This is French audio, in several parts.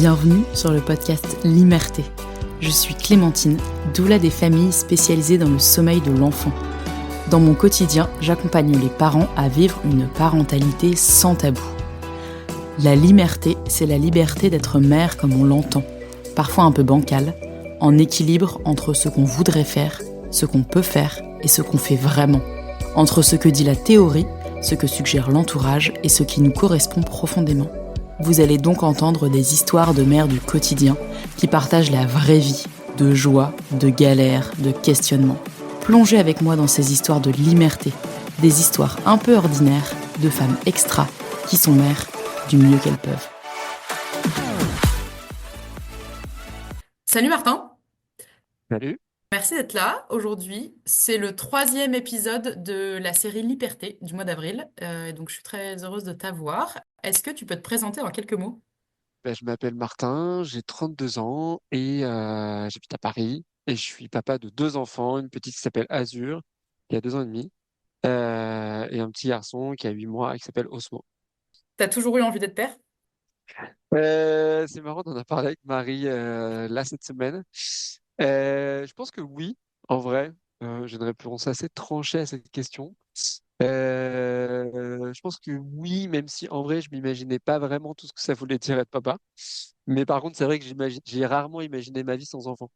Bienvenue sur le podcast Limerté. Je suis Clémentine, doula des familles spécialisée dans le sommeil de l'enfant. Dans mon quotidien, j'accompagne les parents à vivre une parentalité sans tabou. La Limerté, c'est la liberté d'être mère comme on l'entend, parfois un peu bancale, en équilibre entre ce qu'on voudrait faire, ce qu'on peut faire et ce qu'on fait vraiment. Entre ce que dit la théorie, ce que suggère l'entourage et ce qui nous correspond profondément. Vous allez donc entendre des histoires de mères du quotidien qui partagent la vraie vie, de joie, de galère, de questionnement. Plongez avec moi dans ces histoires de liberté, des histoires un peu ordinaires de femmes extra qui sont mères du mieux qu'elles peuvent. Salut Martin, Salut. merci d'être là. Aujourd'hui, c'est le troisième épisode de la série Liberté du mois d'avril, donc je suis très heureuse de t'avoir. Est-ce que tu peux te présenter en quelques mots? Je m'appelle Martin, j'ai 32 ans et j'habite à Paris et je suis papa de deux enfants, une petite qui s'appelle Azur, qui a 2 ans et demi, et un petit garçon qui a 8 mois et qui s'appelle Osmo. T'as toujours eu envie d'être père? C'est marrant d'en a parlé avec Marie là cette semaine. Je pense que oui, en vrai. J'ai une réponse assez tranchée à cette question. Je pense que oui, même si en vrai je m'imaginais pas vraiment tout ce que ça voulait dire être papa. Mais par contre, c'est vrai que j'ai rarement imaginé ma vie sans enfant.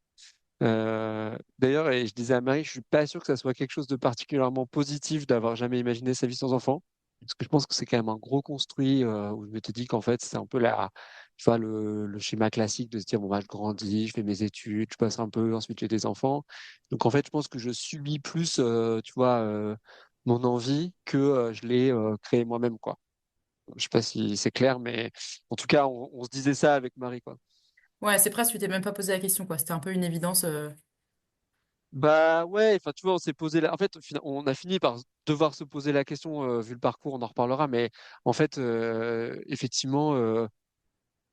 D'ailleurs, et je disais à Marie, je suis pas sûr que ça soit quelque chose de particulièrement positif d'avoir jamais imaginé sa vie sans enfant, parce que je pense que c'est quand même un gros construit où je m'étais dit qu'en fait c'est un peu tu vois, le schéma classique de se dire bon bah je grandis, je fais mes études, je passe un peu, ensuite j'ai des enfants. Donc en fait, je pense que je subis plus, tu vois, mon envie que je l'ai créé moi-même quoi. Je sais pas si c'est clair, mais en tout cas, on se disait ça avec Marie quoi. Ouais, c'est presque, tu t'es même pas posé la question, quoi. C'était un peu une évidence. Bah ouais, enfin tu vois, on s'est posé en fait, on a fini par devoir se poser la question, vu le parcours, on en reparlera, mais en fait, effectivement,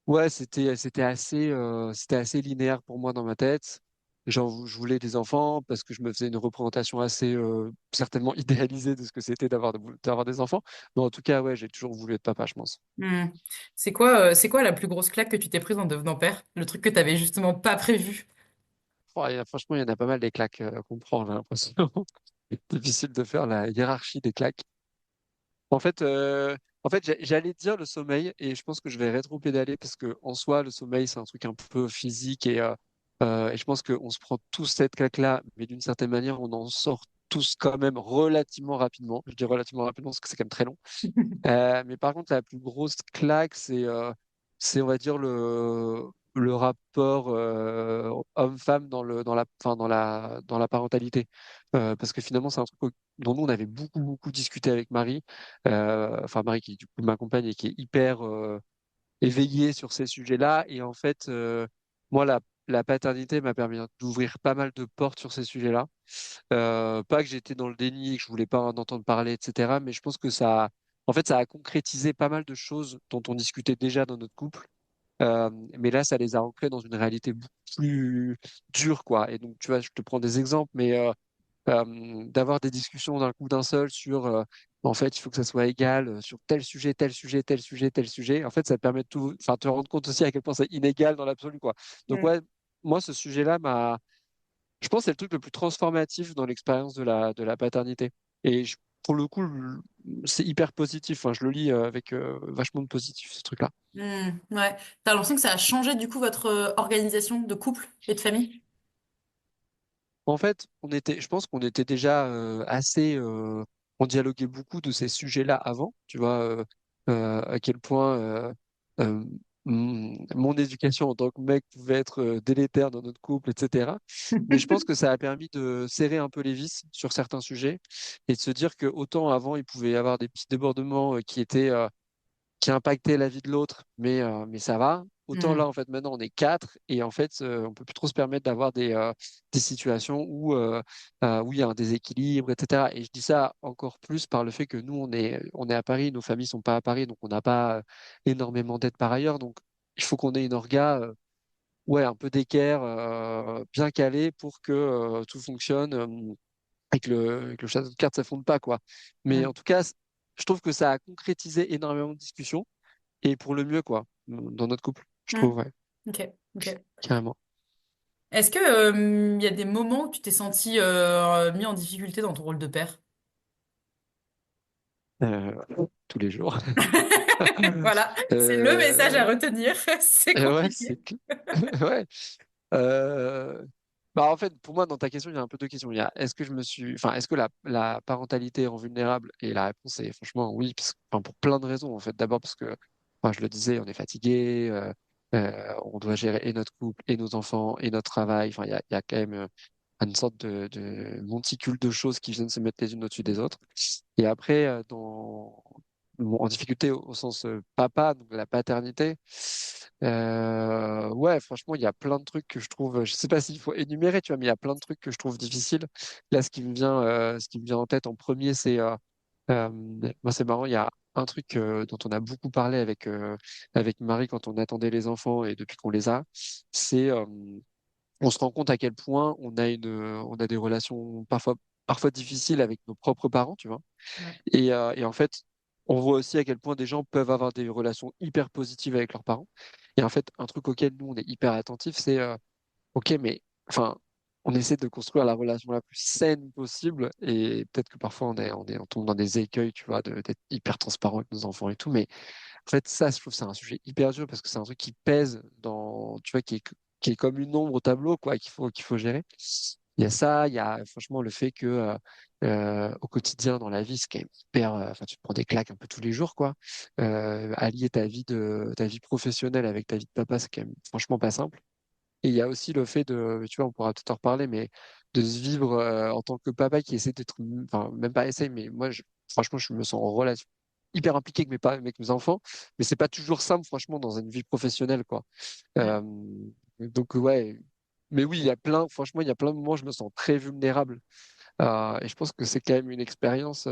ouais, c'était assez linéaire pour moi dans ma tête. Genre, je voulais des enfants parce que je me faisais une représentation assez certainement idéalisée de ce que c'était d'avoir des enfants. Mais en tout cas, ouais, j'ai toujours voulu être papa, je pense. Hmm. C'est quoi la plus grosse claque que tu t'es prise en devenant père? Le truc que t'avais justement pas prévu. Oh, franchement, il y en a pas mal des claques qu'on prend, j'ai l'impression. Difficile de faire la hiérarchie des claques. En fait, j'allais dire le sommeil et je pense que je vais rétro-pédaler parce que en soi, le sommeil, c'est un truc un peu physique et je pense qu'on se prend tous cette claque-là, mais d'une certaine manière, on en sort tous quand même relativement rapidement. Je dis relativement rapidement parce que c'est quand même très long. Mais par contre, la plus grosse claque, c'est on va dire, le rapport homme-femme enfin, dans la parentalité. Parce que finalement, c'est un truc dont nous, on avait beaucoup, beaucoup discuté avec Marie. Enfin, Marie qui, du coup, m'accompagne et qui est hyper éveillée sur ces sujets-là. Et en fait, moi, la paternité m'a permis d'ouvrir pas mal de portes sur ces sujets-là. Pas que j'étais dans le déni et que je voulais pas en entendre parler, etc. Mais je pense que en fait, ça a concrétisé pas mal de choses dont on discutait déjà dans notre couple. Mais là, ça les a ancrés dans une réalité beaucoup plus dure, quoi. Et donc, tu vois, je te prends des exemples, mais d'avoir des discussions d'un coup d'un seul sur, en fait, il faut que ça soit égal sur tel sujet, tel sujet, tel sujet, tel sujet. En fait, ça te permet de tout, enfin, te rendre compte aussi à quel point c'est inégal dans l'absolu, quoi. Donc, Hmm. ouais, moi, ce sujet-là je pense que c'est le truc le plus transformatif dans l'expérience de la paternité. Et pour le coup, c'est hyper positif. Enfin, je le lis avec vachement de positif, ce truc-là. Ouais. T'as l'impression que ça a changé du coup votre organisation de couple et de famille? En fait, je pense qu'on était déjà assez, on dialoguait beaucoup de ces sujets-là avant, tu vois, à quel point euh, mon éducation en tant que mec pouvait être délétère dans notre couple, etc. Mais je pense que ça a permis de serrer un peu les vis sur certains sujets et de se dire que autant avant, il pouvait y avoir des petits débordements qui impactait la vie de l'autre, mais ça va. Autant Hmm. là, en fait, maintenant, on est quatre et en fait, on peut plus trop se permettre d'avoir des situations où il y a un déséquilibre, etc. Et je dis ça encore plus par le fait que nous, on est à Paris, nos familles sont pas à Paris, donc on n'a pas énormément d'aide par ailleurs. Donc, il faut qu'on ait une orga, ouais, un peu d'équerre, bien calée pour que tout fonctionne et que que le château de cartes, ça fonde pas, quoi. Mais Hmm. en tout cas, je trouve que ça a concrétisé énormément de discussions et pour le mieux, quoi, dans notre couple, je Hmm. trouve, ouais. Ok, ok. carrément. Est-ce que, il y a des moments où tu t'es senti mis en difficulté dans ton rôle de père? Euh, tous les jours. Voilà, c'est le message à Euh, retenir. C'est ouais, compliqué. c'est ouais. Euh, Bah en fait, pour moi, dans ta question, il y a un peu deux questions. Il y a est-ce que je me suis, enfin, est-ce que la parentalité rend vulnérable? Et la réponse est franchement oui, enfin, pour plein de raisons en fait. D'abord parce que, enfin, je le disais, on est fatigué, on doit gérer et notre couple, et nos enfants, et notre travail. Enfin, il y a quand même une sorte de monticule de choses qui viennent se mettre les unes au-dessus des autres. Et après, en difficulté au sens papa, donc la paternité, ouais, franchement, il y a plein de trucs que je trouve, je sais pas s'il faut énumérer, tu vois, mais il y a plein de trucs que je trouve difficiles. Là, ce qui me vient en tête en premier, euh, moi, c'est marrant, il y a un truc dont on a beaucoup parlé avec Marie quand on attendait les enfants et depuis qu'on les a, c'est on se rend compte à quel point on a des relations parfois difficiles avec nos propres parents, tu vois. Ouais. Et en fait, on voit aussi à quel point des gens peuvent avoir des relations hyper positives avec leurs parents. Et en fait, un truc auquel nous, on est hyper attentifs, c'est, OK, mais enfin, on essaie de construire la relation la plus saine possible. Et peut-être que parfois, on tombe dans des écueils, tu vois, d'être hyper transparent avec nos enfants et tout. Mais en fait, ça, je trouve que c'est un sujet hyper dur parce que c'est un truc qui pèse tu vois, qui est comme une ombre au tableau, quoi, qu'il faut gérer. Il y a ça, il y a franchement le fait que au quotidien, dans la vie, c'est quand même hyper. Enfin, tu te prends des claques un peu tous les jours, quoi. Allier ta vie professionnelle avec ta vie de papa, c'est quand même franchement pas simple. Et il y a aussi le fait tu vois, on pourra peut-être en reparler, mais de se vivre en tant que papa qui essaie d'être, enfin, même pas essaie, mais moi, franchement, je me sens en relation hyper impliqué avec mes enfants, mais c'est pas toujours simple, franchement, dans une vie professionnelle, quoi. Ouais. Euh, donc, ouais. Mais oui, franchement, il y a plein de moments où je me sens très vulnérable. Et je pense que c'est quand même une expérience,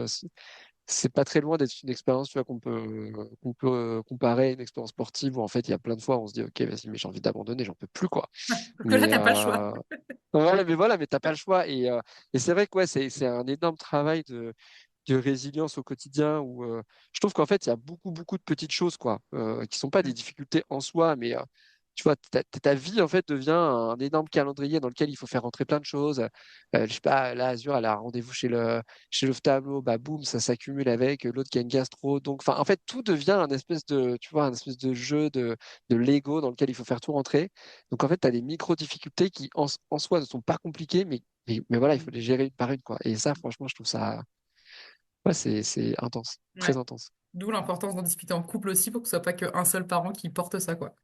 c'est pas très loin d'être une expérience, tu vois, qu'on peut comparer à une expérience sportive où en fait, il y a plein de fois, on se dit, OK, vas-y, mais j'ai envie d'abandonner, j'en peux plus, quoi. Parce que là, Mais t'as pas le choix. voilà, mais t'as pas le choix. Et c'est vrai que ouais, c'est un énorme travail de résilience au quotidien où je trouve qu'en fait, il y a beaucoup de petites choses, quoi, qui sont pas des difficultés en soi, mais tu vois, ta vie, en fait, devient un énorme calendrier dans lequel il faut faire rentrer plein de choses. Je sais pas, là, Azure, elle a un rendez-vous chez l'ophtalmo, bah, boum, ça s'accumule avec l'autre qui a une gastro. Donc, enfin, en fait, tout devient un espèce tu vois, un espèce de jeu de Lego dans lequel il faut faire tout rentrer. Donc, en fait, tu as des micro-difficultés qui, en soi, ne sont pas compliquées, mais voilà, il faut les gérer une par une, quoi. Et ça, franchement, je trouve ça. Ouais, c'est intense, très Ouais. intense. D'où l'importance d'en discuter en couple aussi pour que ce soit pas qu'un seul parent qui porte ça, quoi.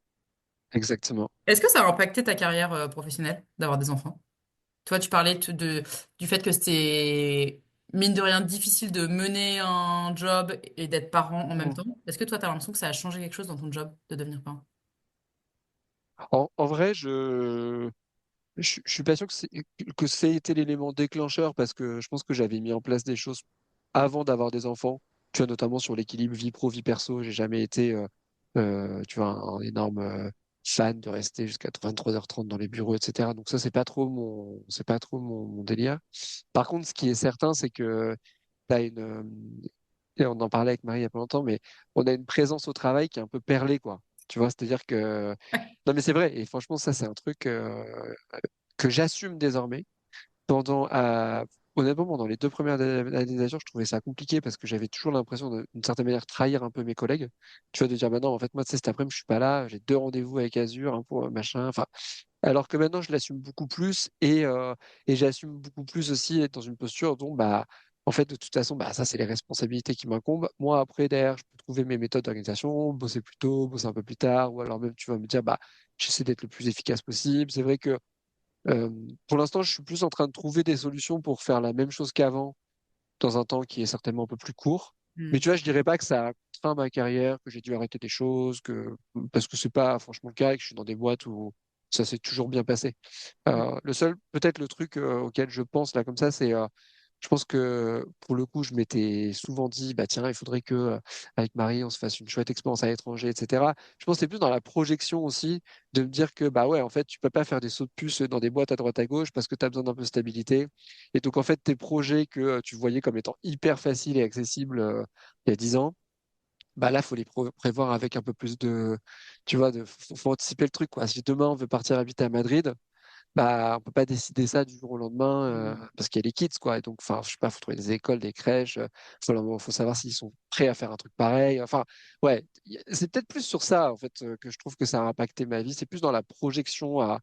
Exactement. Est-ce que ça a impacté ta carrière professionnelle d'avoir des enfants? Toi, tu parlais du fait que c'était, mine de rien, difficile de mener un job et d'être parent en même Mm. temps. Est-ce que toi, tu as l'impression que ça a changé quelque chose dans ton job de devenir parent? En vrai, je suis pas sûr que c'est été l'élément déclencheur parce que je pense que j'avais mis en place des choses avant d'avoir des enfants. Tu vois, notamment sur l'équilibre vie pro, vie perso. J'ai jamais été, tu vois, un énorme fan de rester jusqu'à 23h30 dans les bureaux, etc. Donc ça, c'est pas trop mon délire. Par contre, ce qui est certain, c'est que t'as et on en parlait avec Marie il y a pas longtemps, mais on a une présence au travail qui est un peu perlée, quoi. Tu vois, c'est-à-dire que, non, mais c'est vrai. Et franchement, ça, c'est un truc que j'assume désormais. Pendant, à... Honnêtement, pendant les 2 premières années d'Azure, je trouvais ça compliqué parce que j'avais toujours l'impression d'une certaine manière trahir un peu mes collègues. Tu vois, de dire, bah non, en fait, moi, tu sais, cet après-midi, je suis pas là, j'ai 2 rendez-vous avec Azure, un pour machin. Enfin, alors que maintenant, je l'assume beaucoup plus et j'assume beaucoup plus aussi être dans une posture dont, bah, en fait, de toute façon, bah, ça, c'est les responsabilités qui m'incombent. Moi, après, derrière, je peux trouver mes méthodes d'organisation, bosser plus tôt, bosser un peu plus tard, ou alors même, tu vas me dire, bah, j'essaie d'être le plus efficace possible. C'est vrai que euh, pour l'instant, je suis plus en train de trouver des solutions pour faire la même chose qu'avant, dans un temps qui est certainement un peu plus court. Mais Hmm. tu vois, je dirais pas que ça a contraint ma carrière, que j'ai dû arrêter des choses, parce que c'est pas franchement le cas et que je suis dans des boîtes où ça s'est toujours bien passé. Peut-être le truc auquel je pense là comme ça, c'est je pense que pour le coup, je m'étais souvent dit, bah tiens, il faudrait que avec Marie, on se fasse une chouette expérience à l'étranger, etc. Je pense que c'est plus dans la projection aussi de me dire que bah ouais, en fait, tu peux pas faire des sauts de puce dans des boîtes à droite à gauche parce que tu as besoin d'un peu de stabilité. Et donc en fait, tes projets que tu voyais comme étant hyper faciles et accessibles il y a 10 ans, bah là, faut les prévoir avec un peu plus de, tu vois, faut anticiper le truc, quoi. Si demain on veut partir habiter à Madrid, bah, on peut pas décider ça du jour au lendemain Mm. parce qu'il y a les kids, quoi. Et donc, enfin, je sais pas, faut trouver des écoles, des crèches. Faut savoir s'ils sont prêts à faire un truc pareil. Enfin, ouais, c'est peut-être plus sur ça, en fait, que je trouve que ça a impacté ma vie. C'est plus dans la projection à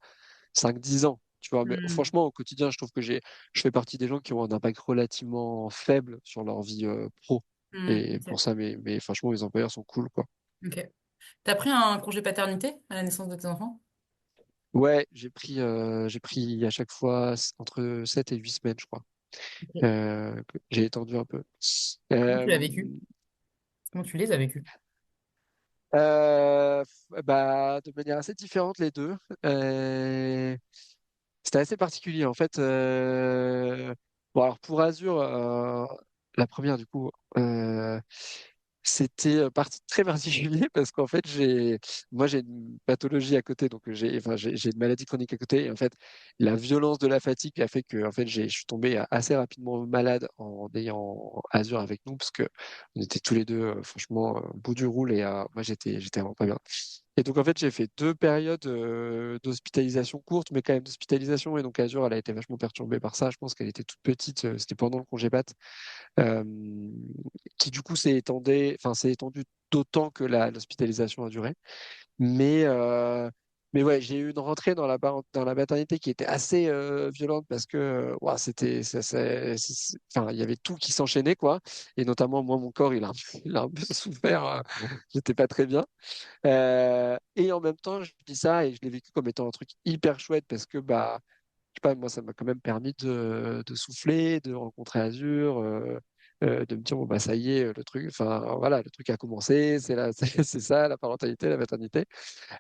5-10 ans, tu vois. Mais Mm. franchement, au quotidien, je trouve que je fais partie des gens qui ont un impact relativement faible sur leur vie pro. Et Ok. pour ça, mais franchement, mes employeurs sont cool, quoi. Ok. T'as pris un congé paternité à la naissance de tes enfants? Ouais, j'ai pris à chaque fois entre 7 et 8 semaines, je crois. Ok. Que j'ai étendu un peu. Comment tu Euh, l'as vécu? Comment tu les as vécus? bah, de manière assez différente les deux. Euh, C'était assez particulier en fait. Bon alors pour Azure, la première du coup, c'était parti très particulier parce qu'en fait moi j'ai une pathologie à côté, donc j'ai une maladie chronique à côté et en fait la violence de la fatigue a fait que en fait je suis tombé assez rapidement malade en ayant Azure avec nous parce que on était tous les deux franchement au bout du roule et moi j'étais vraiment pas bien. Et donc, en fait, j'ai fait 2 périodes d'hospitalisation courtes, mais quand même d'hospitalisation. Et donc, Azure, elle a été vachement perturbée par ça. Je pense qu'elle était toute petite. C'était pendant le congé pat, euh, qui du coup s'est étendu d'autant que l'hospitalisation a duré. Mais, euh, mais ouais, j'ai eu une rentrée dans la maternité qui était assez violente parce que ouah, enfin, il y avait tout qui s'enchaînait, quoi. Et notamment, moi, mon corps, il a un peu souffert. J'étais pas très bien. Et en même temps, je dis ça et je l'ai vécu comme étant un truc hyper chouette parce que, bah, je sais pas, moi, ça m'a quand même permis de souffler, de rencontrer Azur, de me dire, bon, bah, ça y est, le truc, enfin, voilà, le truc a commencé, c'est ça, la parentalité, la maternité.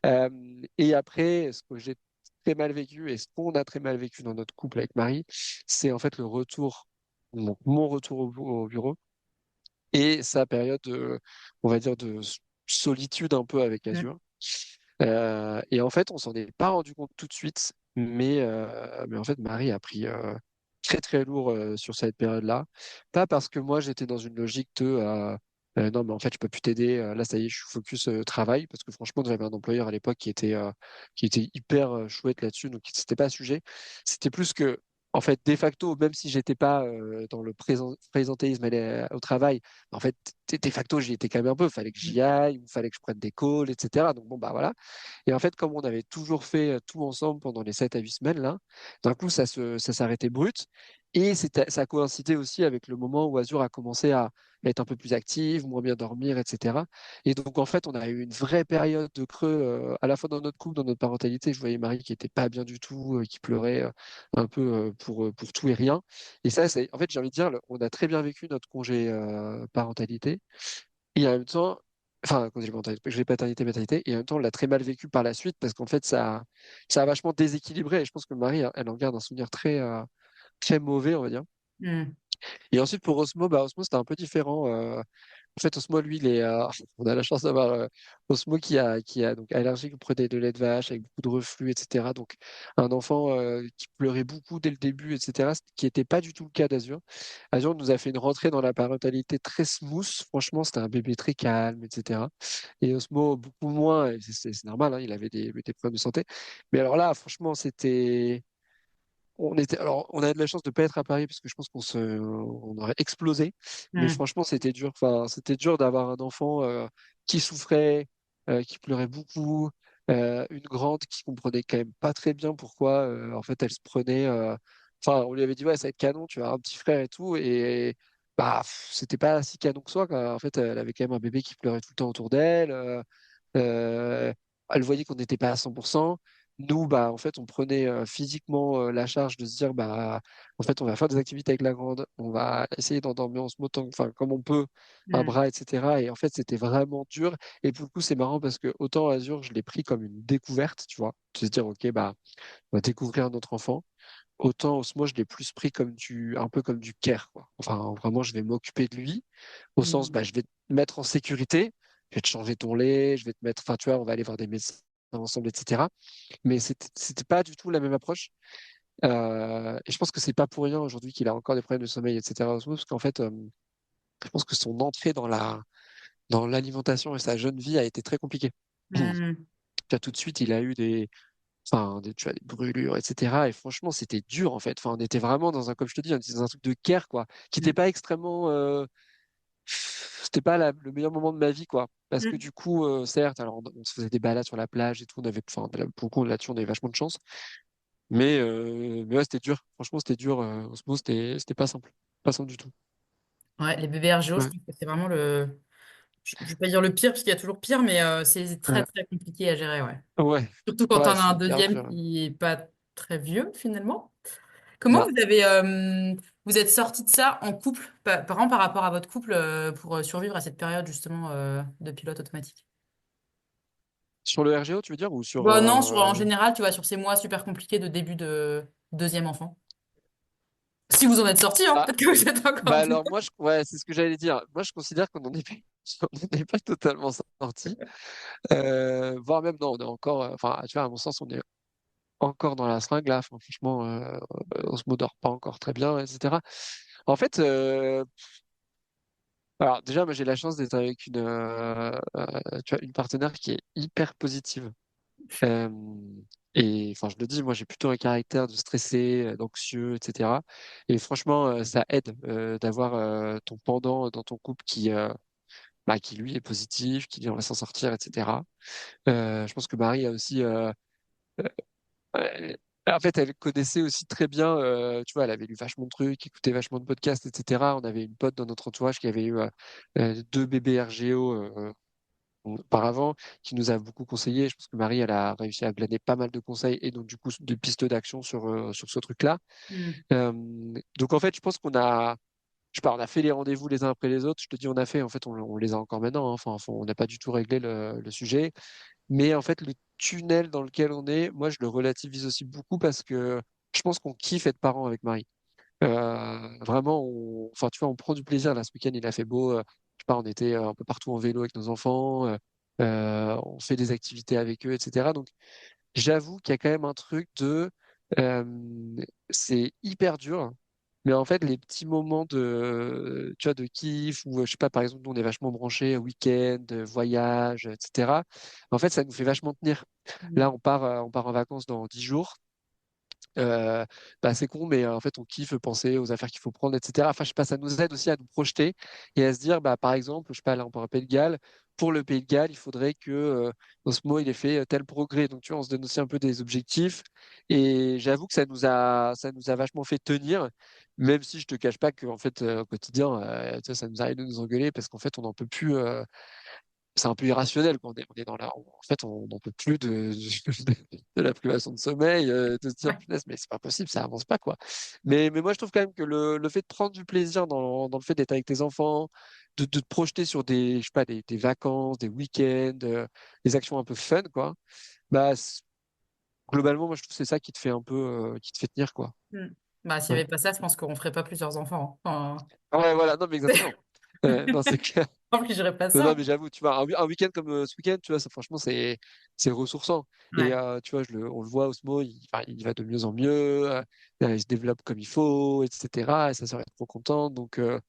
Euh, et après, ce que j'ai très mal vécu et ce qu'on a très mal vécu dans notre couple avec Marie, c'est en fait le retour, donc mon retour au bureau et sa période, on va dire, de solitude un peu avec Mm. Azure. Et en fait, on s'en est pas rendu compte tout de suite, mais en fait, Marie a pris très très lourd sur cette période-là. Pas parce que moi j'étais dans une logique de non, mais en fait, je peux plus t'aider. Là, ça y est, je suis focus travail, parce que franchement, j'avais un employeur à l'époque qui était hyper chouette là-dessus, donc c'était pas un sujet. C'était plus que en fait, de facto, même si j'étais pas dans le présentéisme au travail, en fait, de facto, j'y étais quand même un peu. Fallait que j'y aille, il fallait que je prenne des calls, etc. Donc bon, bah voilà. Et en fait, comme on avait toujours fait tout ensemble pendant les 7 à 8 semaines, là, d'un coup, ça s'arrêtait brut. Et ça a coïncidé aussi avec le moment où Azure a commencé à être un peu plus active, moins bien dormir, etc. Et donc, en fait, on a eu une vraie période de creux, à la fois dans notre couple, dans notre parentalité. Je voyais Marie qui était pas bien du tout, qui pleurait un peu pour tout et rien. Et ça, en fait, j'ai envie de dire, on a très bien vécu notre congé parentalité. Et en même temps, enfin, quand j'ai paternité, maternité, et en même temps, on l'a très mal vécu par la suite parce qu'en fait, ça a vachement déséquilibré. Et je pense que Marie, elle en garde un souvenir très, très mauvais, on va dire. Mm. Et ensuite, pour Osmo, bah, Osmo, c'était un peu différent. En fait, Osmo, lui, on a la chance d'avoir Osmo qui a donc allergique au produit de lait de vache avec beaucoup de reflux, etc. Donc, un enfant qui pleurait beaucoup dès le début, etc. Ce qui n'était pas du tout le cas d'Azur. Azur nous a fait une rentrée dans la parentalité très smooth. Franchement, c'était un bébé très calme, etc. Et Osmo, beaucoup moins. Et c'est normal, hein, il avait des problèmes de santé. Mais alors là, franchement, alors, on a de la chance de ne pas être à Paris parce que je pense on aurait explosé. Mais Mm. franchement, c'était dur. Enfin, c'était dur d'avoir un enfant qui souffrait, qui pleurait beaucoup, une grande qui comprenait quand même pas très bien pourquoi, en fait, elle se prenait. Enfin, on lui avait dit, ouais, ça va être canon, tu as un petit frère et tout. Et bah, c'était pas si canon que ça, quoi. En fait, elle avait quand même un bébé qui pleurait tout le temps autour d'elle. Euh, Elle voyait qu'on n'était pas à 100%. Nous, bah, en fait, on prenait physiquement la charge de se dire, bah, en fait, on va faire des activités avec la grande, on va essayer d'endormir en se motant, enfin, comme on peut, un Mm. bras, etc. Et en fait, c'était vraiment dur. Et pour le coup, c'est marrant parce que autant Azure, je l'ai pris comme une découverte, tu vois, de se dire, OK, bah, on va découvrir notre enfant. Autant Osmo, je l'ai plus pris un peu comme du care, quoi. Enfin, vraiment, je vais m'occuper de lui, au sens, Mm. bah, je vais te mettre en sécurité, je vais te changer ton lait, je vais te mettre, enfin, tu vois, on va aller voir des médecins ensemble, etc. Mais c'était pas du tout la même approche. Et je pense que c'est pas pour rien aujourd'hui qu'il a encore des problèmes de sommeil, etc. Osmo, parce qu'en fait, je pense que son entrée dans l'alimentation et sa jeune vie a été très compliqué. Hmm. Tu vois, tout de suite, il a eu tu vois, des brûlures, etc. Et franchement, c'était dur, en fait. Enfin, on était vraiment dans un, comme je te dis, on était dans un truc de care, quoi, qui n'était Hmm. pas extrêmement, c'était pas le meilleur moment de ma vie, quoi. Parce que Hmm. du coup, certes, alors on se faisait des balades sur la plage et tout, pour le coup, là-dessus, on avait vachement de chance. Mais ouais, c'était dur. Franchement, c'était dur. Osmo, c'était pas simple. Pas simple du tout. Ouais, les bébés RGO, je Ouais, trouve que c'est vraiment le. Je vais pas dire le pire, parce qu'il y a toujours pire, mais c'est très ouais, très compliqué à gérer, ouais. ouais, Surtout quand ouais, on a c'est un hyper deuxième dur. qui est pas très vieux, finalement. Comment Non. vous avez vous êtes sorti de ça en couple, par exemple par rapport à votre couple, pour survivre à cette période justement de pilote automatique? Sur le RGO, tu veux dire, ou sur... Bah non, en général, tu vois, sur ces mois super compliqués de début de deuxième enfant. Si vous en êtes sorti, hein, Ah, peut-être que vous êtes encore bah dedans. alors, ouais, c'est ce que j'allais dire. Moi, je considère qu'on n'en est pas, on n'est pas totalement sorti. Voire même, non, on est encore... Enfin, tu vois, à mon sens, on est encore dans la seringue, là. Enfin, franchement, on se dort pas encore très bien, etc. En fait, alors déjà, moi, j'ai la chance d'être avec tu vois, une partenaire qui est hyper positive. Euh, et enfin, je le dis, moi, j'ai plutôt un caractère de stressé, d'anxieux, etc. Et franchement, ça aide d'avoir ton pendant dans ton couple qui lui est positif, qui aimerait s'en sortir, etc. Je pense que Marie a aussi, euh, en fait, elle connaissait aussi très bien, tu vois, elle avait lu vachement de trucs, écouté vachement de podcasts, etc. On avait une pote dans notre entourage qui avait eu deux bébés RGO auparavant, qui nous a beaucoup conseillé. Je pense que Marie, elle a réussi à glaner pas mal de conseils et donc du coup de pistes d'action sur ce truc-là. Hmm. Euh, donc en fait, je pense je sais pas, on a fait les rendez-vous les uns après les autres. Je te dis, on a fait, en fait, on les a encore maintenant, hein. Enfin, on n'a pas du tout réglé le sujet. Mais en fait, le tunnel dans lequel on est, moi, je le relativise aussi beaucoup parce que je pense qu'on kiffe être parents avec Marie. Vraiment, enfin, tu vois, on prend du plaisir. Là, ce week-end, il a fait beau. Je sais pas, on était un peu partout en vélo avec nos enfants. On fait des activités avec eux, etc. Donc, j'avoue qu'il y a quand même un truc euh, c'est hyper dur. Mais en fait, les petits moments tu vois, de kiff, ou je sais pas, par exemple, nous, on est vachement branchés week-end, voyage, etc. En fait, ça nous fait vachement tenir. Hmm. Là, on part en vacances dans 10 jours. C'est con, mais en fait, on kiffe penser aux affaires qu'il faut prendre, etc. Enfin, je sais pas, ça nous aide aussi à nous projeter et à se dire, bah, par exemple, je sais pas, là, on parle Pays de Galles. Pour le Pays de Galles, il faudrait que Osmo, il ait fait tel progrès. Donc, tu vois, on se donne aussi un peu des objectifs. Et j'avoue que ça nous a vachement fait tenir, même si je te cache pas qu'en fait, au quotidien, tu sais, ça nous arrive de nous engueuler parce qu'en fait, on n'en peut plus. C'est un peu irrationnel quand on est en fait, on n'en peut plus de la privation de sommeil, de se dire, Ouais. punaise, mais c'est pas possible, ça avance pas, quoi. Mais moi, je trouve quand même que le fait de prendre du plaisir dans le fait d'être avec tes enfants, de te projeter sur je sais pas, des vacances, des week-ends, des actions un peu fun, quoi, bah, globalement, moi, je trouve que c'est ça qui te fait qui te fait tenir, quoi. Hmm. Bah, s'il n'y Ouais. avait pas ça, je pense qu'on ferait pas plusieurs enfants, hein. Ouais, voilà, non, mais Enfin, exactement. Non, c'est clair. je dirais pas Non, ça. non, mais j'avoue, tu vois, un week-end comme ce week-end, tu vois, ça, franchement, c'est ressourçant. Et Ouais. tu vois, on le voit, Osmo, enfin, il va de mieux en mieux, il se développe comme il faut, etc. Et sa sœur est trop contente. Donc, ouais,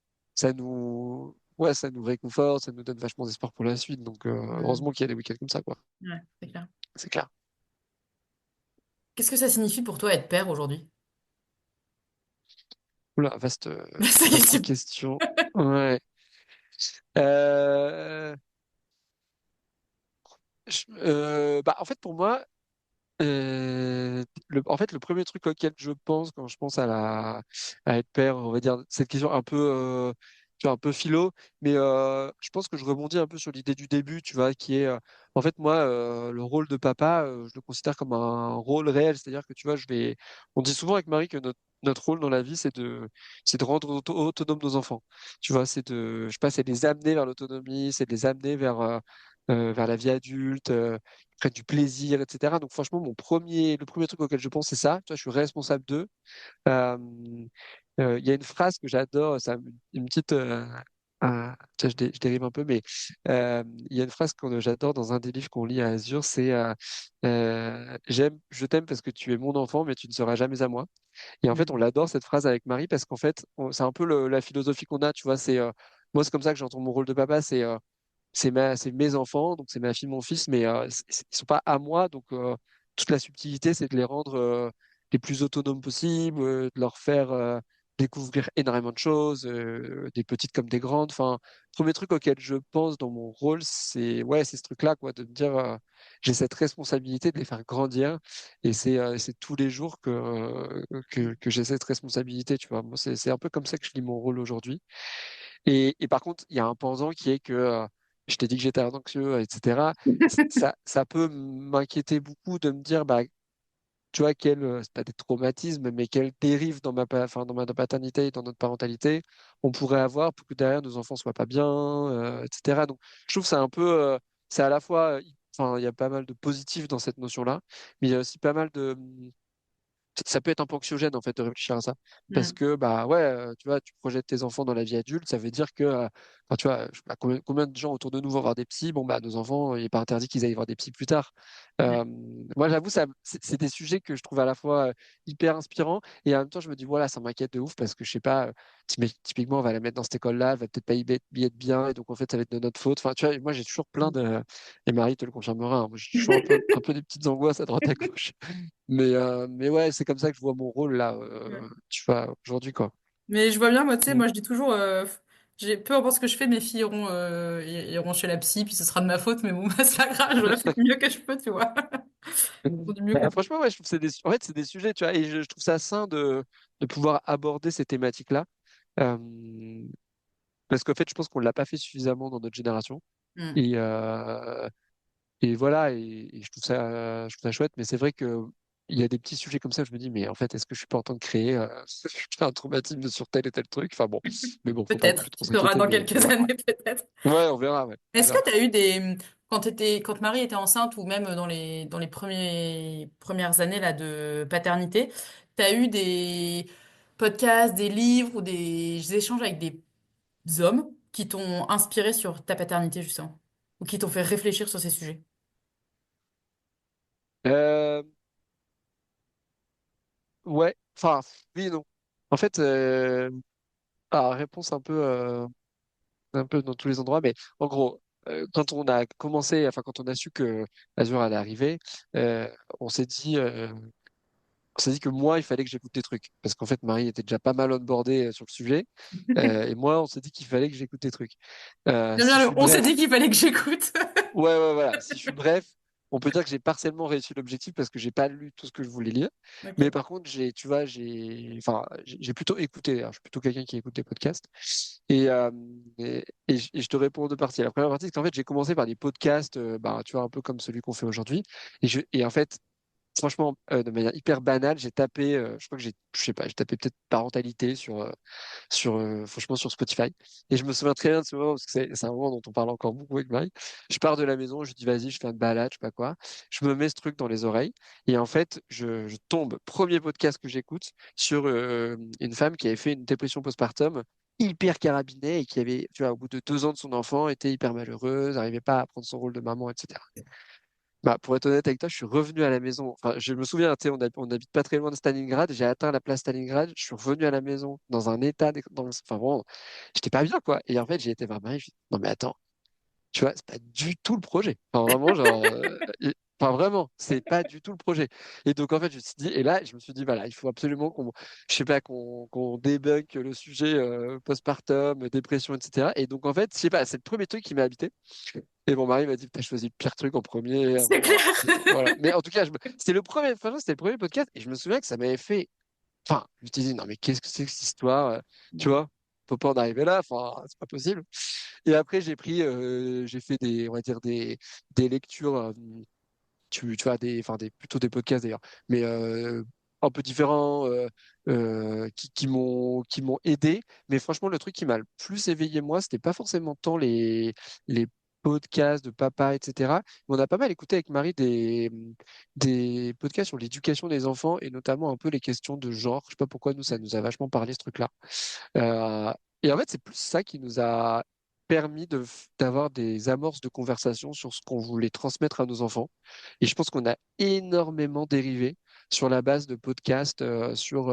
ça nous réconforte, ça nous donne vachement d'espoir pour la suite. Donc, Hmm. heureusement qu'il y a des week-ends comme ça, quoi. Ouais, c'est clair. C'est clair. Qu'est-ce que ça signifie pour toi être père aujourd'hui? Oula, Ça y est, vaste question. Ouais. Euh, En fait, pour moi, en fait, le premier truc auquel je pense quand je pense à être père, on va dire, cette question un peu, tu vois, un peu philo, mais je pense que je rebondis un peu sur l'idée du début, tu vois, qui est, en fait, moi, le rôle de papa, je le considère comme un rôle réel, c'est-à-dire que, tu vois, on dit souvent avec Marie que notre rôle dans la vie, c'est de rendre autonome nos enfants. Tu vois, je sais pas, c'est de les amener vers l'autonomie, c'est de les amener vers la vie adulte. Prennent du plaisir, etc. Donc franchement, le premier truc auquel je pense, c'est ça. Tu vois, je suis responsable d'eux. Euh, Il y a une phrase que j'adore, une petite, tu vois, je dérive un peu, mais il y a une phrase que j'adore dans un des livres qu'on lit à Azur, c'est je t'aime parce que tu es mon enfant, mais tu ne seras jamais à moi. Et en fait, on Hmm. l'adore cette phrase avec Marie parce qu'en fait, c'est un peu la philosophie qu'on a. Tu vois, moi, c'est comme ça que j'entends mon rôle de papa. c'est mes enfants, donc c'est ma fille, mon fils, mais ils sont pas à moi, donc toute la subtilité, c'est de les rendre les plus autonomes possibles, de leur faire découvrir énormément de choses, des petites comme des grandes. Enfin, premier truc auquel je pense dans mon rôle, c'est ce truc-là, quoi, de me dire j'ai cette responsabilité de les faire grandir, et c'est tous les jours que j'ai cette responsabilité, tu vois. Moi, c'est un peu comme ça que je lis mon rôle aujourd'hui. Et par contre, il y a un pendant qui est que je t'ai dit que j'étais anxieux, etc. Ça peut m'inquiéter beaucoup de me dire, bah, tu vois, c'est pas des traumatismes, mais quelle dérive enfin, dans ma paternité et dans notre parentalité on pourrait avoir pour que derrière nos enfants soient pas bien, etc. Donc, je trouve que c'est un peu, c'est à la fois, enfin, il y a pas mal de positifs dans cette notion-là, mais il y a aussi pas mal de, ça peut être un peu anxiogène en fait de réfléchir à ça parce Mm. que bah ouais tu vois tu projettes tes enfants dans la vie adulte, ça veut dire que enfin, tu vois je sais pas, combien de gens autour de nous vont voir des psys, bon bah nos enfants il est pas interdit qu'ils aillent voir des psys plus tard. Ouais. Euh, Moi j'avoue ça c'est des sujets que je trouve à la fois hyper inspirants et en même temps je me dis voilà ça m'inquiète de ouf parce que je sais pas typiquement on va la mettre dans cette école-là, elle va peut-être pas y être bien et donc en fait ça va être de notre faute, enfin tu vois moi j'ai toujours plein de et Marie te le confirmera hein, moi j'ai toujours un peu des petites angoisses à droite à gauche. Mais ouais, c'est comme ça que je vois mon rôle là, Ouais. tu vois, aujourd'hui, quoi. Mais je vois bien, moi, tu sais, Mm. moi, je dis toujours, peu importe ce que je fais, mes filles iront chez la psy, puis ce sera de ma faute, mais bon, bah, c'est pas grave, j'aurais fait du mieux que je peux, tu vois. Du mieux que Bah, je peux. franchement, ouais, je trouve que en fait, c'est des sujets, tu vois, et je trouve ça sain de pouvoir aborder ces thématiques-là. Euh, Parce qu'en fait, je pense qu'on l'a pas fait suffisamment dans notre génération. Mm. Et, et voilà, et je trouve ça chouette, mais c'est vrai que il y a des petits sujets comme ça où je me dis, mais en fait, est-ce que je suis pas en train de créer un traumatisme sur tel et tel truc? Enfin bon, mais bon, faut pas non plus Peut-être, trop tu sauras s'inquiéter, dans mais quelques voilà. années, peut-être. Ouais, on verra, ouais. On Est-ce que verra. tu as eu quand Marie était enceinte ou même dans les premières années là, de paternité, tu as eu des podcasts, des livres ou des échanges avec des hommes qui t'ont inspiré sur ta paternité, justement, ou qui t'ont fait réfléchir sur ces sujets? Euh, ouais, enfin, oui et non. En fait, réponse un peu dans tous les endroits, mais en gros, quand on a commencé, enfin, quand on a su que Azure allait arriver, euh, on s'est dit, euh, on s'est dit que moi, il fallait que j'écoute des trucs. Parce qu'en fait, Marie était déjà pas mal onboardée sur le sujet. Et moi, on s'est dit qu'il fallait que j'écoute des trucs. J'aime Si bien je le suis on s'est dit bref, qu'il fallait que j'écoute. ouais, voilà. Si je suis bref, on peut dire que j'ai partiellement réussi l'objectif parce que j'ai pas lu tout ce que je voulais lire. Mais Ok. par contre, tu vois, enfin, j'ai plutôt écouté. Alors, je suis plutôt quelqu'un qui écoute des podcasts. Et je te réponds en deux parties. La première partie, c'est qu'en fait, j'ai commencé par des podcasts, bah, tu vois, un peu comme celui qu'on fait aujourd'hui. Et en fait, franchement, de manière hyper banale, j'ai tapé, je crois que je sais pas, j'ai tapé peut-être parentalité franchement, sur Spotify. Et je me souviens très bien de ce moment parce que c'est un moment dont on parle encore beaucoup avec Marie. Je pars de la maison, je dis vas-y, je fais une balade, je sais pas quoi. Je me mets ce truc dans les oreilles et en fait, je tombe, premier podcast que j'écoute, sur une femme qui avait fait une dépression postpartum hyper carabinée et qui avait, tu vois, au bout de 2 ans de son enfant, était hyper malheureuse, n'arrivait pas à prendre son rôle de maman, etc. Bah, pour être honnête avec toi, je suis revenu à la maison. Enfin, je me souviens, tu sais, on habite pas très loin de Stalingrad. J'ai atteint la place Stalingrad. Je suis revenu à la maison dans un état, enfin, vraiment, j'étais pas bien, quoi. Et en fait, j'ai été voir Marie. Je dit, non, mais attends, tu vois, c'est pas du tout le projet. Enfin, vraiment, genre, enfin, vraiment, c'est pas du tout le projet. Et donc, en fait, je me suis dit, et là, je me suis dit, voilà, il faut absolument je sais pas, qu'on débunk le sujet postpartum, dépression, etc. Et donc, en fait, je sais pas, c'est le premier truc qui m'a habité. Et mon mari m'a dit, t'as choisi le pire truc en premier. C'est Bon, clair. voilà. Mais en tout cas, c'était le premier, franchement, c'était le premier podcast. Et je me souviens que ça m'avait fait. Enfin, je me suis dit, non, mais qu'est-ce que c'est que cette histoire? Tu vois, faut pas en arriver là. Enfin, c'est pas possible. Et après, j'ai fait on va dire des lectures, tu vois, enfin, plutôt des podcasts d'ailleurs, mais un peu différents, qui m'ont aidé. Mais franchement, le truc qui m'a le plus éveillé, moi, c'était pas forcément tant les podcasts de papa, etc. Mais on a pas mal écouté avec Marie des podcasts sur l'éducation des enfants et notamment un peu les questions de genre. Je sais pas pourquoi nous, ça nous a vachement parlé ce truc-là. Euh, et en fait, c'est plus ça qui nous a permis d'avoir des amorces de conversation sur ce qu'on voulait transmettre à nos enfants. Et je pense qu'on a énormément dérivé sur la base de podcasts, sur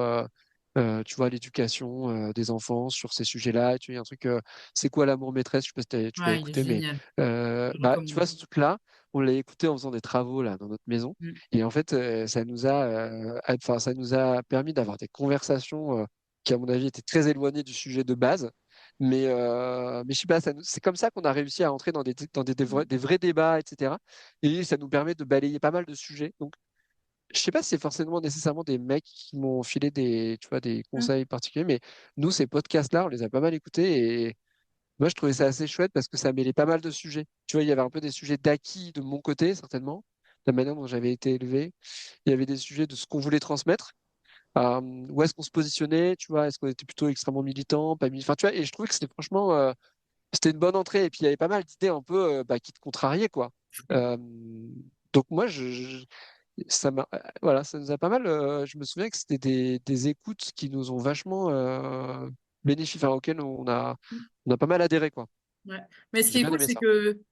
tu vois, l'éducation des enfants sur ces sujets-là. Tu vois, il y a un truc, c'est quoi l'amour maîtresse? Je sais pas si tu l'as Ouais, il est écouté, mais génial. Je le bah, tu vois, recommande. ce truc-là, on l'a écouté en faisant des travaux là dans notre maison, Mm. et en fait, enfin, ça nous a permis d'avoir des conversations qui, à mon avis, étaient très éloignées du sujet de base. Mais je sais pas, c'est comme ça qu'on a réussi à entrer des vrais débats, etc. Et ça nous permet de balayer pas mal de sujets. Donc, je sais pas si c'est forcément nécessairement des mecs qui m'ont filé tu vois, des Mm. conseils particuliers, mais nous, ces podcasts-là, on les a pas mal écoutés et moi, je trouvais ça assez chouette parce que ça mêlait pas mal de sujets. Tu vois, il y avait un peu des sujets d'acquis de mon côté, certainement, la manière dont j'avais été élevé. Il y avait des sujets de ce qu'on voulait transmettre, où est-ce qu'on se positionnait, tu vois, est-ce qu'on était plutôt extrêmement militant, pas militant, enfin, tu vois, et je trouvais que c'était franchement, c'était une bonne entrée. Et puis, il y avait pas mal d'idées un peu bah, qui te contrariaient, quoi. Euh, donc, moi, voilà, ça nous a pas mal. Je me souviens que c'était des écoutes qui nous ont vachement bénéficié, enfin, auxquelles on a pas mal adhéré, quoi. Ouais. Mais ce qui J'ai est bien cool, aimé ça.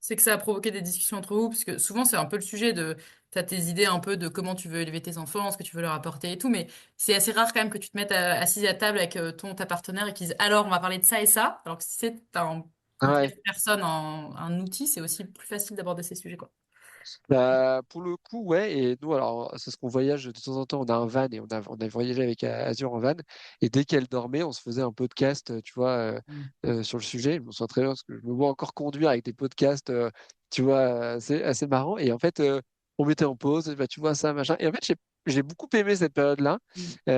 c'est que ça a provoqué des discussions entre vous, parce que souvent c'est un peu le sujet de, t'as tes idées un peu de comment tu veux élever tes enfants, ce que tu veux leur apporter et tout, mais c'est assez rare quand même que tu te mettes assis à table avec ta partenaire et qu'ils disent alors on va parler de ça et ça, alors que si c'est Ah une ouais. tierce personne, un outil, c'est aussi plus facile d'aborder ces sujets, quoi. Bah, pour le coup, ouais. Et nous, alors, c'est ce qu'on voyage de temps en temps. On a un van et on a voyagé avec Azure en van. Et dès qu'elle dormait, on se faisait un podcast, tu vois, Mm. sur le sujet. Je me souviens très bien parce que je me vois encore conduire avec des podcasts, tu vois, assez marrant. Et en fait, on mettait en pause, bah, tu vois ça, machin. Et en fait, j'ai beaucoup aimé cette période-là. Mm.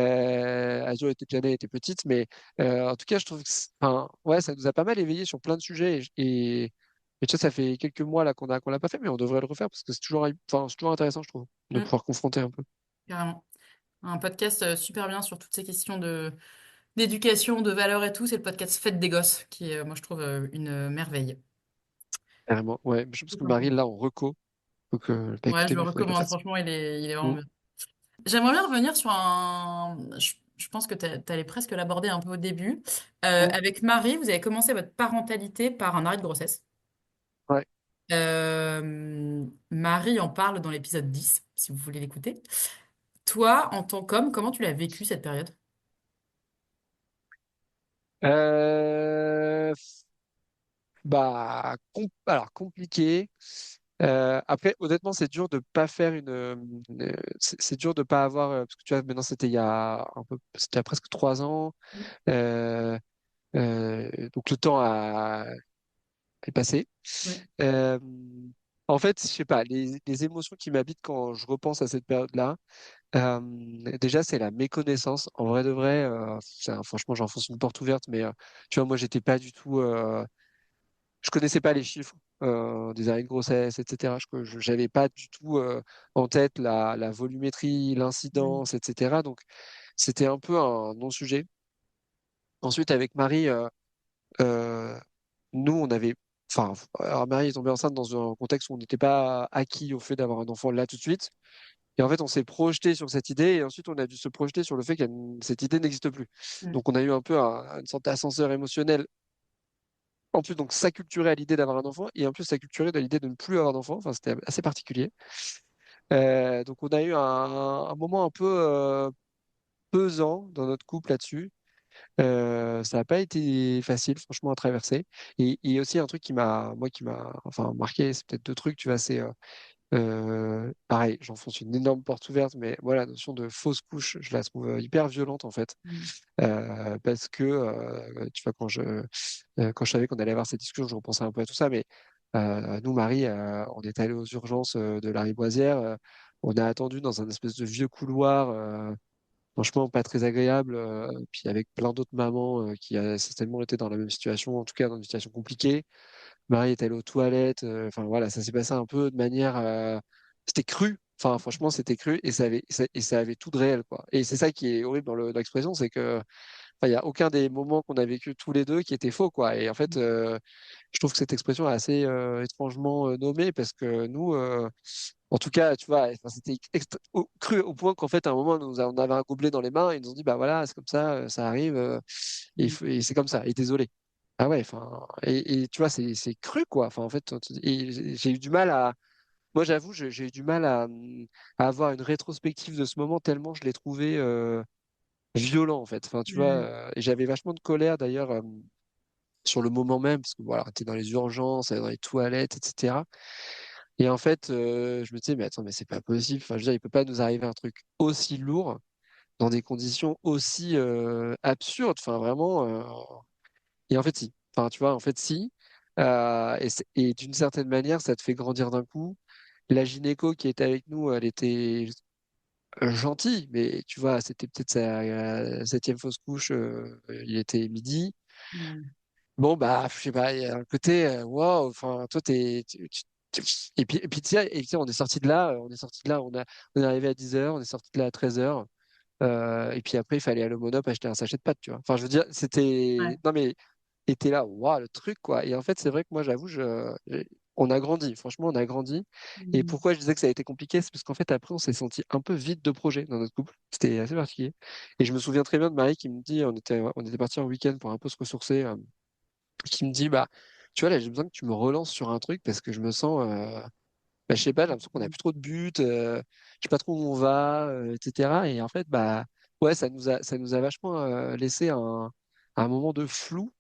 Azure était jeune, elle était petite, mais en tout cas, je trouve que, enfin, ouais, ça nous a pas mal éveillé sur plein de sujets. Et tu vois, ça fait quelques mois là qu'on l'a pas fait, mais on devrait le refaire parce que enfin, c'est toujours intéressant, je trouve, de Mm. pouvoir confronter un peu. Carrément. Un podcast super bien sur toutes ces questions d'éducation, de valeurs et tout, c'est le podcast Fête des gosses, qui est, moi je trouve, une merveille. Carrément. Ouais, je pense Tout que comme Marie, conseil. là, en reco. Donc, je l'ai pas Ouais, écouté, je le mais il faudrait que je le recommande, fasse. franchement, il est vraiment Mm. bien. J'aimerais bien revenir sur je pense que tu allais presque l'aborder un peu au début. Mm. Avec Marie, vous avez commencé votre parentalité par un arrêt de grossesse. Ouais. Marie en parle dans l'épisode 10, si vous voulez l'écouter. Toi, en tant qu'homme, comment tu l'as vécu cette période? Euh, alors, compliqué. Après, honnêtement, c'est dur de pas faire c'est dur de pas avoir, parce que tu vois, maintenant, c'était il y a presque 3 ans. Euh, donc, le temps est passé. Ouais. Euh, En fait, je sais pas, les émotions qui m'habitent quand je repense à cette période-là, euh, déjà, c'est la méconnaissance. En vrai de vrai, franchement, j'enfonce une porte ouverte, mais tu vois, moi, j'étais pas du tout, je connaissais pas les chiffres des arrêts de grossesse, etc. J'avais pas du tout en tête la volumétrie, Mm. l'incidence, etc. Donc, c'était un peu un non-sujet. Ensuite, avec Marie, euh, nous, on avait, enfin, alors Marie est tombée enceinte dans un contexte où on n'était pas acquis au fait d'avoir un enfant là tout de suite. Et en fait, on s'est projeté sur cette idée et ensuite on a dû se projeter sur le fait que cette idée n'existe plus. Mm. Donc on a eu un peu une sorte d'ascenseur émotionnel. En plus, donc s'acculturer à l'idée d'avoir un enfant et en plus s'acculturer à l'idée de ne plus avoir d'enfant. Enfin, c'était assez particulier. Donc on a eu un moment un peu pesant dans notre couple là-dessus. Ça n'a pas été facile, franchement, à traverser. Et aussi un truc qui m'a, enfin, marqué, c'est peut-être deux trucs, tu vois, c'est pareil, j'enfonce une énorme porte ouverte, mais voilà, la notion de fausse couche, je la trouve hyper violente en fait. Mm. Parce que, tu vois, quand je savais qu'on allait avoir cette discussion, je repensais un peu à tout ça, mais nous, Marie, on est allé aux urgences de la Riboisière, on a attendu dans un espèce de vieux couloir, franchement pas très agréable, puis avec plein d'autres mamans qui certainement été dans la même situation, en tout cas dans une situation compliquée. Marie est allée aux toilettes. Enfin voilà, ça s'est passé un peu de manière. C'était cru. Enfin franchement, c'était cru et ça avait tout de réel quoi. Et c'est ça qui est horrible dans l'expression, c'est que enfin, il y a aucun des moments qu'on a vécu tous les deux qui était faux quoi. Et en fait, je trouve que cette expression est assez étrangement nommée parce que nous, en tout cas, tu vois, enfin, c'était cru au point qu'en fait, à un moment, on avait un gobelet dans les mains et ils nous ont dit, bah voilà, c'est comme ça, ça arrive, Mm. et c'est comme ça, et désolé. Ah ouais, enfin, et tu vois, c'est cru, quoi. Enfin, en fait, et j'ai eu du mal moi, j'avoue, j'ai eu du mal à avoir une rétrospective de ce moment tellement je l'ai trouvé violent en fait. Enfin, tu vois, Mm. et j'avais vachement de colère d'ailleurs sur le moment même, parce que voilà, t'es dans les urgences, dans les toilettes, etc. Et en fait, je me disais, mais attends, mais c'est pas possible. Enfin, je veux dire, il peut pas nous arriver un truc aussi lourd dans des conditions aussi absurdes. Enfin, vraiment. Et en fait, si. Enfin, tu vois, en fait, si. Et d'une certaine manière, ça te fait grandir d'un coup. La gynéco qui était avec nous, elle était gentille, mais tu vois, c'était peut-être sa septième fausse couche. Il était midi. Mm. Bon, bah, je sais pas, il y a un côté, waouh, enfin, toi, et puis, tu sais, on est sorti de là, on est arrivé à 10h, on est sorti de là à 13h, et puis après, il fallait aller au Monop acheter un sachet de pâtes, tu vois. Enfin, je veux dire, Ouais. non, mais, et t'es là, waouh, le truc, quoi. Et en fait, c'est vrai que moi, j'avoue, on a grandi, franchement, on a grandi. Et Mm. pourquoi je disais que ça a été compliqué, c'est parce qu'en fait, après, on s'est senti un peu vide de projet dans notre couple. C'était assez particulier. Et je me souviens très bien de Marie qui me dit, on était parti en week-end pour un peu se ressourcer, qui me dit, bah, tu vois, là, j'ai besoin que tu me relances sur un truc parce que je me sens, bah, je sais pas, j'ai l'impression qu'on a plus trop de buts, je sais pas trop où on va, etc. Et en fait, bah, ouais, ça nous a vachement laissé un moment de flou.